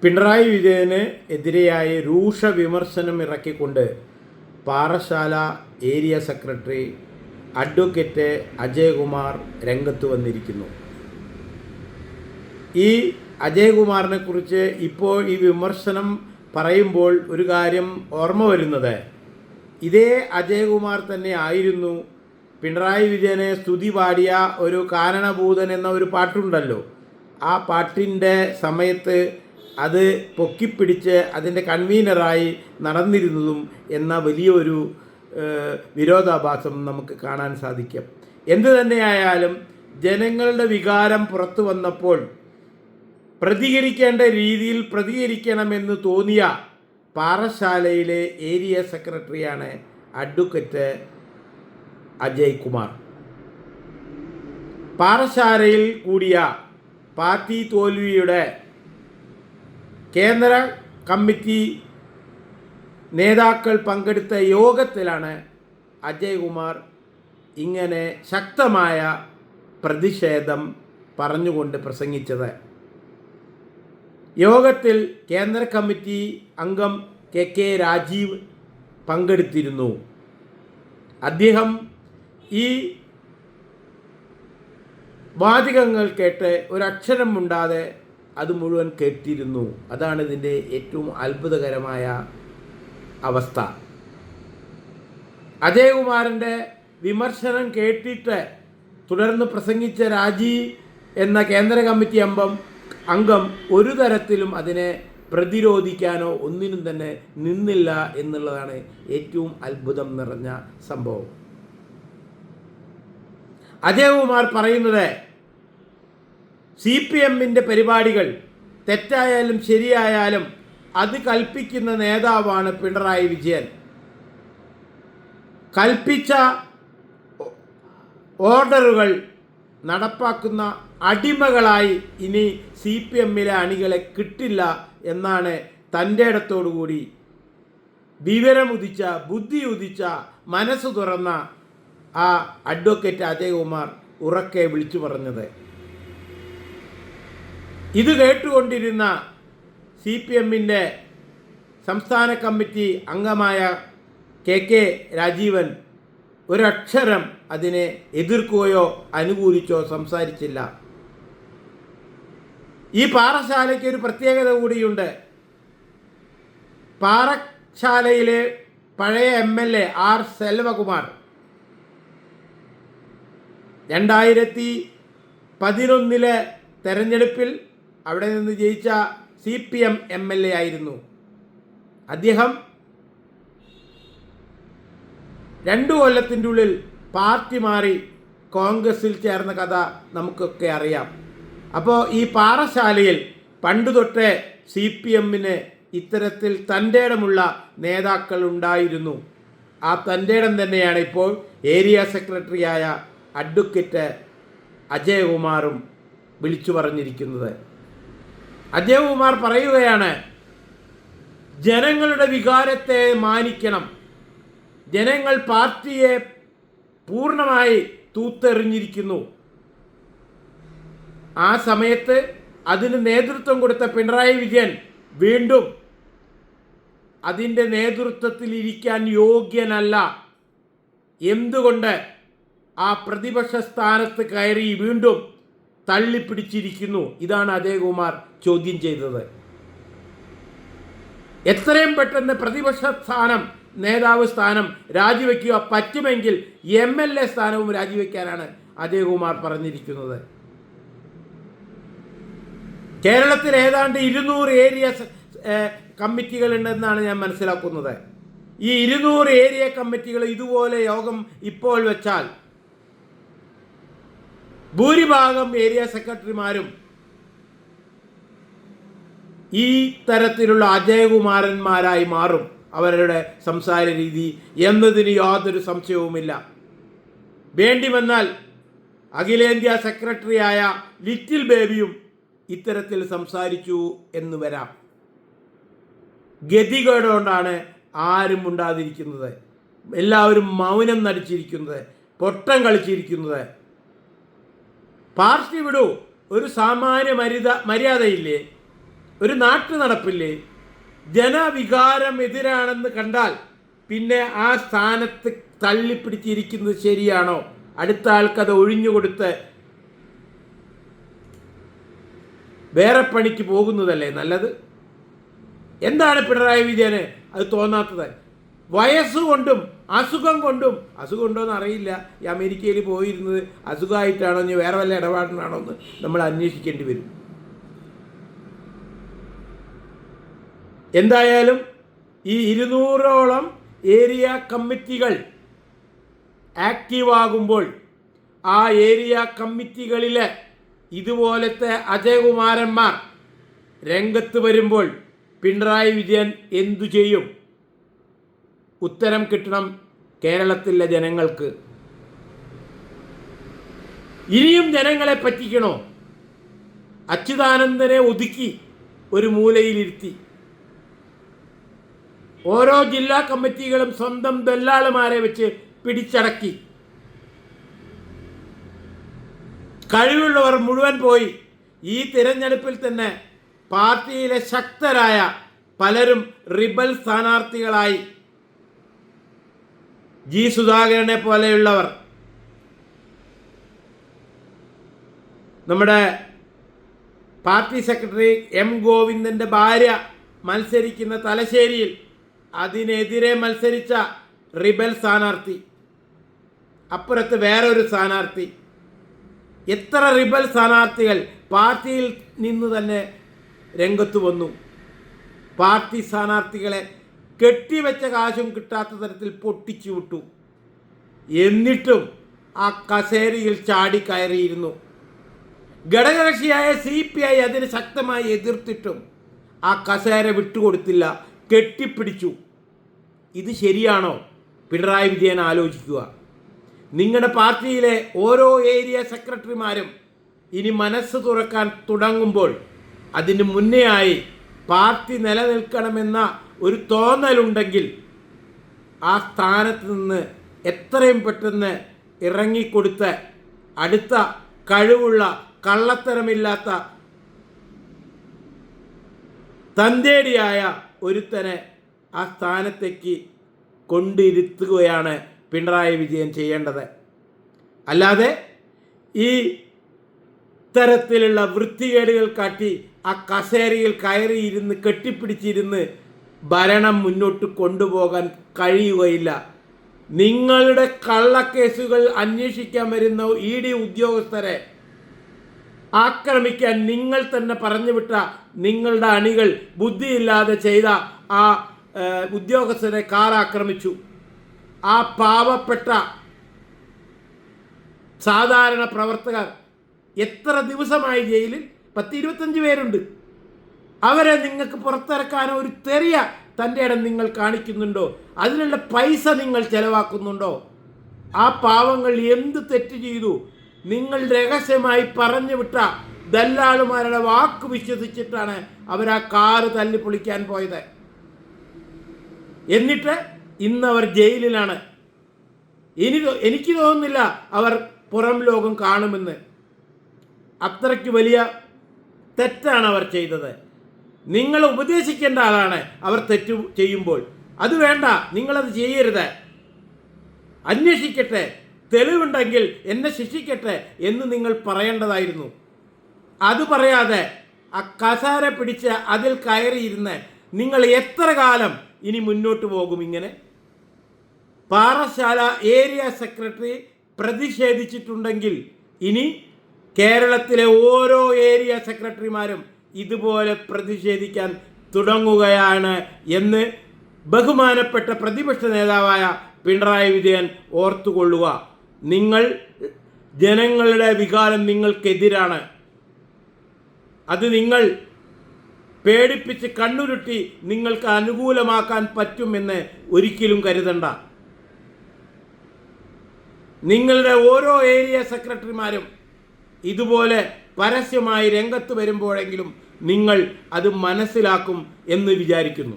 പിണറായി വിജയന് എതിരെയായി രൂക്ഷ വിമർശനം ഇറക്കിക്കൊണ്ട് Parassala area secretary advocate Ajayakumar രംഗത്ത് വന്നിരിക്കുന്നു. ഈ അജയകുമാറിനെ കുറിച്ച് ഇപ്പോൾ ഈ വിമർശനം പറയുമ്പോൾ ഒരു കാര്യം ഓർമ്മ വരുന്നത്, ഇതേ അജയകുമാർ തന്നെ ആയിരുന്നു പിണറായി വിജയനെ സ്തുതി പാടിയ ഒരു കാരണഭൂതൻ എന്ന ഒരു പാട്ടുണ്ടല്ലോ. ആ പാട്ടിൻ്റെ സമയത്ത് അത് പൊക്കിപ്പിടിച്ച് അതിൻ്റെ കൺവീനറായി നടന്നിരുന്നതും എന്ന വലിയൊരു വിരോധാഭാസം നമുക്ക് കാണാൻ സാധിക്കും. എന്തു തന്നെയായാലും ജനങ്ങളുടെ വികാരം പുറത്തു വന്നപ്പോൾ പ്രതികരിക്കേണ്ട രീതിയിൽ പ്രതികരിക്കണമെന്ന് തോന്നിയ പാറശാലയിലെ ഏരിയ സെക്രട്ടറിയാണ് അഡ്വക്കേറ്റ് അജയ്കുമാർ. പാറശാലയിൽ കൂടിയ പാർട്ടി തോൽവിയുടെ കേന്ദ്ര കമ്മിറ്റി നേതാക്കൾ പങ്കെടുത്ത യോഗത്തിലാണ് അജയ്കുമാർ ഇങ്ങനെ ശക്തമായ പ്രതിഷേധം പറഞ്ഞുകൊണ്ട് പ്രസംഗിച്ചത്. യോഗത്തിൽ കേന്ദ്ര കമ്മിറ്റി അംഗം കെ രാജീവ് പങ്കെടുത്തിരുന്നു. അദ്ദേഹം ഈ വാചകങ്ങൾ കേട്ട് ഒരക്ഷരം മുണ്ടാതെ അത് മുഴുവൻ കേട്ടിരുന്നു. അതാണ് ഇതിൻ്റെ ഏറ്റവും അത്ഭുതകരമായ അവസ്ഥ. അജയകുമാറിൻ്റെ വിമർശനം കേട്ടിട്ട് തുടർന്ന് പ്രസംഗിച്ച രാജീവ് എന്ന കേന്ദ്ര കമ്മിറ്റി അംഗം ഒരു തരത്തിലും അതിനെ പ്രതിരോധിക്കാനോ ഒന്നിനും തന്നെ നിന്നില്ല എന്നുള്ളതാണ് ഏറ്റവും അത്ഭുതം നിറഞ്ഞ സംഭവം. അജയകുമാർ പറയുന്നത്, CPMൻ്റെ പരിപാടികൾ തെറ്റായാലും ശരിയായാലും അത് കൽപ്പിക്കുന്ന നേതാവാണ് പിണറായി വിജയൻ. കൽപ്പിച്ച ഓർഡറുകൾ നടപ്പാക്കുന്ന അടിമകളായി ഇനി CPMലെ അണികളെ കിട്ടില്ല എന്നാണ് തൻ്റെ ഇടത്തോടുകൂടി വിവരമുദിച്ച, ബുദ്ധി ഉദിച്ച, മനസ്സ് തുറന്ന ആ അഡ്വക്കേറ്റ് അജയകുമാർ ഉറക്കെ വിളിച്ചു പറഞ്ഞത്. ഇത് കേട്ടുകൊണ്ടിരുന്ന CPMൻ്റെ സംസ്ഥാന കമ്മിറ്റി അംഗമായ കെ രാജീവൻ ഒരക്ഷരം അതിനെ എതിർക്കുകയോ അനുകൂലിച്ചോ സംസാരിച്ചില്ല. ഈ പാറശാലയ്ക്ക് ഒരു പ്രത്യേകത കൂടിയുണ്ട്. പാറശാലയിലെ പഴയ MLA ആർ സെൽവകുമാർ 2011 തെരഞ്ഞെടുപ്പിൽ അവിടെ നിന്ന് ജയിച്ച CPM MLA ആയിരുന്നു. അദ്ദേഹം 2 കൊല്ലത്തിൻ്റെ ഉള്ളിൽ പാർട്ടി മാറി കോൺഗ്രസിൽ ചേർന്ന കഥ നമുക്കൊക്കെ അറിയാം. അപ്പോൾ ഈ പാറശാലയിൽ പണ്ടു തൊട്ടേ CPMന് ഇത്തരത്തിൽ തൻ്റെ ഇടമുള്ള നേതാക്കൾ ഉണ്ടായിരുന്നു. ആ തൻ്റെ ഇടം തന്നെയാണ് ഇപ്പോൾ ഏരിയ സെക്രട്ടറിയായ അഡ്വക്കേറ്റ് അജയകുമാറും വിളിച്ചു പറഞ്ഞിരിക്കുന്നത്. അജയകുമാർ പറയുകയാണ്, ജനങ്ങളുടെ വികാരത്തെ മാനിക്കണം. ജനങ്ങൾ പാർട്ടിയെ പൂർണ്ണമായി തൂത്തെറിഞ്ഞിരിക്കുന്നു. ആ സമയത്ത് അതിന് നേതൃത്വം കൊടുത്ത പിണറായി വിജയൻ വീണ്ടും അതിൻ്റെ നേതൃത്വത്തിൽ ഇരിക്കാൻ യോഗ്യനല്ല. എന്തുകൊണ്ട് ആ പ്രതിപക്ഷ സ്ഥാനത്ത് കയറി വീണ്ടും തള്ളിപ്പിടിച്ചിരിക്കുന്നു? ഇതാണ് അജയകുമാർ ചോദ്യം ചെയ്തത്. എത്രയും പെട്ടെന്ന് പ്രതിപക്ഷ സ്ഥാനം, നേതാവ് സ്ഥാനം രാജിവെക്കുക, പറ്റുമെങ്കിൽ MLA സ്ഥാനവും രാജിവെക്കാനാണ് അജയകുമാർ പറഞ്ഞിരിക്കുന്നത്. കേരളത്തിൽ ഏതാണ്ട് 200 ഏരിയ കമ്മിറ്റികളുണ്ടെന്നാണ് ഞാൻ മനസ്സിലാക്കുന്നത്. ഈ 200 ഏരിയ കമ്മിറ്റികൾ ഇതുപോലെ യോഗം ഇപ്പോൾ വെച്ചാൽ ഭൂരിഭാഗം ഏരിയ സെക്രട്ടറിമാരും ഈ തരത്തിലുള്ള അജയകുമാരന്മാരായി മാറും. അവരുടെ സംസാര രീതി എന്നതിന് യാതൊരു സംശയവുമില്ല. വേണ്ടി വന്നാൽ അഖിലേന്ത്യാ സെക്രട്ടറിയായ ലിറ്റിൽ ബേബിയും ഇത്തരത്തിൽ സംസാരിച്ചു എന്ന് വരാം. ഗതികേടുകൊണ്ടാണ് ആരും ഉണ്ടാതിരിക്കുന്നത്. എല്ലാവരും മൗനം നടിച്ചിരിക്കുന്നത്, പൊട്ടം കളിച്ചിരിക്കുന്നത്. പാർട്ടി വിടൂ, ഒരു സാമാന്യ മര്യാദയില്ലേ? ഒരു നാട്ടു നടപ്പില്ലേ, ജനവികാരം എതിരാണെന്ന് കണ്ടാൽ പിന്നെ ആ സ്ഥാനത്ത് തള്ളിപ്പിടിച്ചിരിക്കുന്നത് ശരിയാണോ? അടുത്ത ആൾക്കത് ഒഴിഞ്ഞുകൊടുത്ത് വേറെ പണിക്ക് പോകുന്നതല്ലേ നല്ലത്? എന്താണ് പിണറായി വിജയന് അത് തോന്നാത്തത്? വയസ്സുകൊണ്ടും അസുഖം ഉണ്ടോ എന്ന് അറിയില്ല. ഈ അമേരിക്കയിൽ പോയിരുന്നത് അസുഖമായിട്ടാണോ ഇനി വേറെ വല്ല ഇടപാടിനാണോ എന്ന് നമ്മൾ അന്വേഷിക്കേണ്ടി വരും. എന്തായാലും ഈ 200ഓളം ഏരിയ കമ്മിറ്റികൾ ആക്റ്റീവാകുമ്പോൾ ആ ഏരിയ കമ്മിറ്റികളിൽ ഇതുപോലത്തെ അജയകുമാരന്മാർ രംഗത്ത് വരുമ്പോൾ പിണറായി വിജയൻ എന്തു ചെയ്യും? ഉത്തരം കിട്ടണം കേരളത്തിലെ ജനങ്ങൾക്ക്. ഇനിയും ജനങ്ങളെ പറ്റിക്കണോ? അച്യുതാനന്ദനെ ഒതുക്കി ഒരു മൂലയിലിരുത്തി ഓരോ ജില്ലാ കമ്മിറ്റികളും സ്വന്തം ദല്ലാളുമാരെ വെച്ച് പിടിച്ചടക്കി. കഴിവുള്ളവർ മുഴുവൻ പോയി. ഈ തിരഞ്ഞെടുപ്പിൽ തന്നെ പാർട്ടിയിലെ ശക്തരായ പലരും റിബൽ സ്ഥാനാർത്ഥികളായി. ജി സുധാകരനെ പോലെയുള്ളവർ, നമ്മുടെ പാർട്ടി സെക്രട്ടറി എം ഗോവിന്ദൻ്റെ ഭാര്യ മത്സരിക്കുന്ന തലശ്ശേരിയിൽ അതിനെതിരെ മത്സരിച്ച റിബൽ സ്ഥാനാർത്ഥി, അപ്പുറത്ത് വേറൊരു സ്ഥാനാർത്ഥി. എത്ര റിബൽ സ്ഥാനാർത്ഥികൾ പാർട്ടിയിൽ നിന്ന് തന്നെ രംഗത്ത് വന്നു. പാർട്ടി സ്ഥാനാർത്ഥികളെ കെട്ടിവെച്ച കാശും കിട്ടാത്ത തരത്തിൽ പൊട്ടിച്ചു വിട്ടു. എന്നിട്ടും ആ കസേരയിൽ ചാടിക്കയറിയിരുന്നു. ഘടകകക്ഷിയായ CPI അതിന് ശക്തമായി എതിർത്തിട്ടും ആ കസേര വിട്ടുകൊടുത്തില്ല, കെട്ടിപ്പിടിച്ചു. ഇത് ശരിയാണോ? പിണറായി വിജയൻ ആലോചിക്കുക. നിങ്ങളുടെ പാർട്ടിയിലെ ഓരോ ഏരിയ സെക്രട്ടറിമാരും ഇനി മനസ്സ് തുറക്കാൻ തുടങ്ങുമ്പോൾ അതിന് മുന്നേയായി പാർട്ടി നിലനിൽക്കണമെന്ന ഒരു തോന്നലുണ്ടെങ്കിൽ ആ സ്ഥാനത്ത് നിന്ന് എത്രയും പെട്ടെന്ന് ഇറങ്ങിക്കൊടുത്ത് അടുത്ത കഴിവുള്ള കള്ളത്തരമില്ലാത്ത തന്തേടിയായ ഒരുത്തനെ ആ സ്ഥാനത്തേക്ക് കൊണ്ടിരുത്തുകയാണ് പിണറായി വിജയൻ ചെയ്യേണ്ടത്. അല്ലാതെ ഈ തരത്തിലുള്ള വൃത്തികേടുകൾ കാട്ടി ആ കസേരയിൽ കയറിയിരുന്ന് കെട്ടിപ്പിടിച്ചിരുന്ന് ഭരണം മുന്നോട്ട് കൊണ്ടുപോകാൻ കഴിയുകയില്ല. നിങ്ങളുടെ കള്ളക്കേസുകൾ അന്വേഷിക്കാൻ വരുന്ന ED ഉദ്യോഗസ്ഥരെ ആക്രമിക്കാൻ നിങ്ങൾ തന്നെ പറഞ്ഞുവിട്ട നിങ്ങളുടെ അണികൾ ബുദ്ധിയില്ലാതെ ചെയ്ത ആ ഉദ്യോഗസ്ഥരെ കാർ ആക്രമിച്ചു. ആ പാവപ്പെട്ട സാധാരണ പ്രവർത്തകർ എത്ര ദിവസമായി ജയിലിൽ? 10-25 പേരുണ്ട്. അവരെ നിങ്ങൾക്ക് പുറത്തിറക്കാൻ ഒരു ചെറിയ തൻ്റെ ഇടം നിങ്ങൾ കാണിക്കുന്നുണ്ടോ? അതിനുള്ള പൈസ നിങ്ങൾ ചെലവാക്കുന്നുണ്ടോ? ആ പാവങ്ങൾ എന്ത് തെറ്റ് ചെയ്തു? നിങ്ങൾ രഹസ്യമായി പറഞ്ഞു വിട്ട ദല്ലാളുമാരുടെ വാക്ക് വിശ്വസിച്ചിട്ടാണ് അവർ ആ കാറ് തല്ലി പൊളിക്കാൻ പോയത്. എന്നിട്ട് ഇന്നവർ ജയിലിലാണ്. എനിക്ക് തോന്നുന്നില്ല അവർ പുറം ലോകം കാണുമെന്ന്. അത്രയ്ക്ക് വലിയ തെറ്റാണ് അവർ ചെയ്തത്. നിങ്ങൾ ഉപദേശിക്കേണ്ട ആളാണ് അവർ തെറ്റ് ചെയ്യുമ്പോൾ. അത് വേണ്ട, നിങ്ങളത് ചെയ്യരുത്. അന്വേഷിക്കട്ടെ, തെളിവുണ്ടെങ്കിൽ എന്നെ ശിക്ഷിക്കട്ടെ എന്ന് നിങ്ങൾ പറയേണ്ടതായിരുന്നു. അത് പറയാതെ ആ കസേര പിടിച്ച് അതിൽ കയറിയിരുന്ന് നിങ്ങൾ എത്ര കാലം ഇനി മുന്നോട്ട് പോകും ഇങ്ങനെ? പാറശാല ഏരിയ സെക്രട്ടറി പ്രതിഷേധിച്ചിട്ടുണ്ടെങ്കിൽ ഇനി കേരളത്തിലെ ഓരോ ഏരിയ സെക്രട്ടറിമാരും ഇതുപോലെ പ്രതിഷേധിക്കാൻ തുടങ്ങുകയാണ് എന്ന് ബഹുമാനപ്പെട്ട പ്രതിപക്ഷ നേതാവായ പിണറായി വിജയൻ ഓർത്തുകൊള്ളുക. നിങ്ങൾ ജനങ്ങളുടെ വികാരം നിങ്ങൾക്കെതിരാണ്. അത് നിങ്ങൾ പേടിപ്പിച്ച് കണ്ണുരുട്ടി നിങ്ങൾക്ക് അനുകൂലമാക്കാൻ പറ്റുമെന്ന് ഒരിക്കലും കരുതണ്ട. നിങ്ങളുടെ ഓരോ ഏരിയ സെക്രട്ടറിമാരും ഇതുപോലെ പരസ്യമായി രംഗത്ത് വരുമ്പോഴെങ്കിലും നിങ്ങൾ അത് മനസ്സിലാക്കും എന്ന് വിചാരിക്കുന്നു.